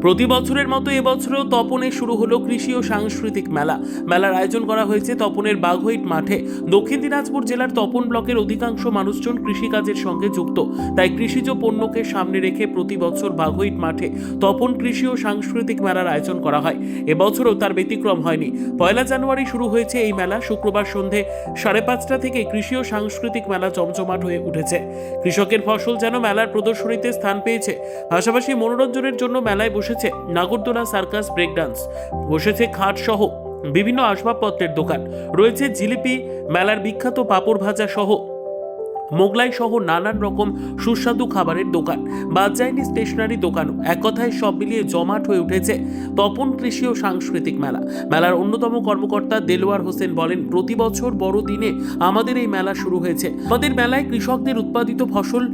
প্রতি বছরের মতো এবছরেও তপনে শুরু হলো কৃষি ও সাংস্কৃতিক মেলা। মেলার আয়োজন করা হয়েছে তপনের বাঘইট মাঠে। দক্ষিণ দিনাজপুর জেলার তপন ব্লকের অধিকাংশ মানুষজন কৃষিকাজের সঙ্গে যুক্ত, তাই কৃষিজ পণ্যকে সামনে রেখে প্রতি বছর বাঘইট মাঠে তপন কৃষি ও সাংস্কৃতিক মেলার আয়োজন করা হয়। এবছরও তার ব্যতিক্রম হয়নি। 1 জানুয়ারি শুরু হয়েছে এই মেলা। শুক্রবার সন্ধে 5:30 থেকে কৃষি ও সাংস্কৃতিক মেলা জমজমাট হয়ে উঠেছে। কৃষকের ফসল যেন মেলার প্রদর্শনীতে স্থান পেয়েছে। পাশাপাশি মনোরঞ্জনের জন্য মেলায় বসেছে নাগরদোলা, সার্কাস, ব্রেক ডান্স, বসেছে খাট সহ বিভিন্ন আসবাবপত্রের দোকান, রয়েছে জিলিপি, মেলার বিখ্যাত পাঁপড় ভাজা সহ মোগলাই সহ নানান রকম সুস্বাদু খাবারের দোকান, বাদ যায়নি স্টেশনারি দোকানও। এক কথায় সব মিলিয়ে জমাট হয়ে উঠেছে তপন কৃষি ও সাংস্কৃতিক মেলা। মেলার অন্যতম কর্মকর্তা দেলোয়ার হোসেন বলেন, প্রতি বছর বড় দিনে আমাদের এই মেলা শুরু হয়েছে। আমাদের মেলায় কৃষকদের উৎপাদিত ফসল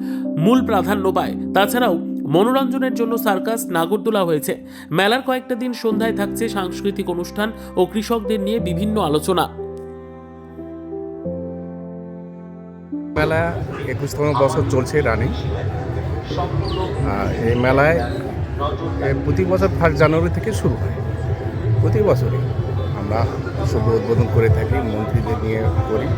মূল প্রাধান্য পায়। তাছাড়াও মনোরঞ্জনের জন্য সার্কাস, নাগরদোলা হয়েছে। মেলার কয়েকটা দিন সন্ধ্যায় থাকছে সাংস্কৃতিক অনুষ্ঠান ও কৃষকদের নিয়ে বিভিন্ন আলোচনা। মেলা 21তম বছর চলছে রানিং। এই মেলায় প্রতি বছর 1 জানুয়ারি থেকে শুরু হয়। প্রতি বছরই আমরা শুভ উদ্বোধন করে থাকি, মন্ত্রীদের নিয়ে করি।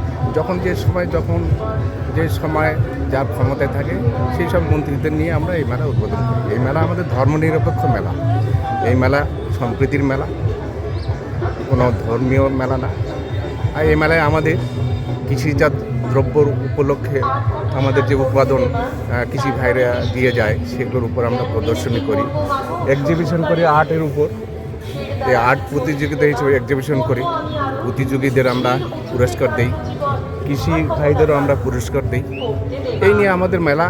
যে সময় যার ক্ষমতায় থাকে সেই সব মন্ত্রীদের নিয়ে আমরা এই মেলা উদ্বোধন করি। এই মেলা আমাদের ধর্মনিরপেক্ষ মেলা। এই মেলা সম্প্রীতির মেলা, কোনো ধর্মীয় মেলা না। আর এই মেলায় আমাদের কৃষিজাত দ্রব্যর উপলক্ষে আমাদের যে উৎপাদন কৃষি ভাইরা দিয়ে যায় সেগুলোর উপর আমরা প্রদর্শনী করি, এক্সিবিশন করি আর্টের উপর। এই আর্ট প্রতিযোগিতা হিসেবে এক্সিবিশন করি। প্রতিযোগীদের আমরা পুরস্কার দিই, কৃষি ভাইদেরও আমরা পুরস্কার দিই। এই নিয়ে আমাদের মেলা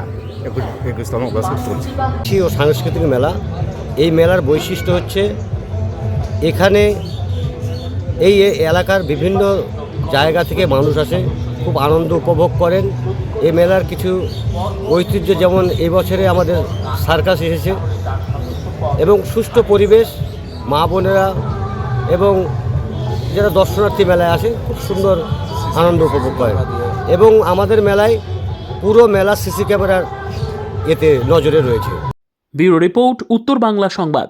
21তম বছর চলছে। কৃষি ও সাংস্কৃতিক মেলা, এই মেলার বৈশিষ্ট্য হচ্ছে এখানে এই এলাকার বিভিন্ন জায়গা থেকে মানুষ আসে, খুব আনন্দ উপভোগ করেন। এই মেলার কিছু ঐতিহ্য, যেমন এই বছরে আমাদের সার্কাস এসেছে এবং সুষ্ঠু পরিবেশ, মা বোনেরা এবং যারা দর্শনার্থী মেলায় আসে খুব সুন্দর আনন্দ উপভোগ করেন। এবং আমাদের মেলায় পুরো মেলা সিসি ক্যামেরার নজরে রয়েছে। ব্যুরো রিপোর্ট, উত্তর বাংলা সংবাদ।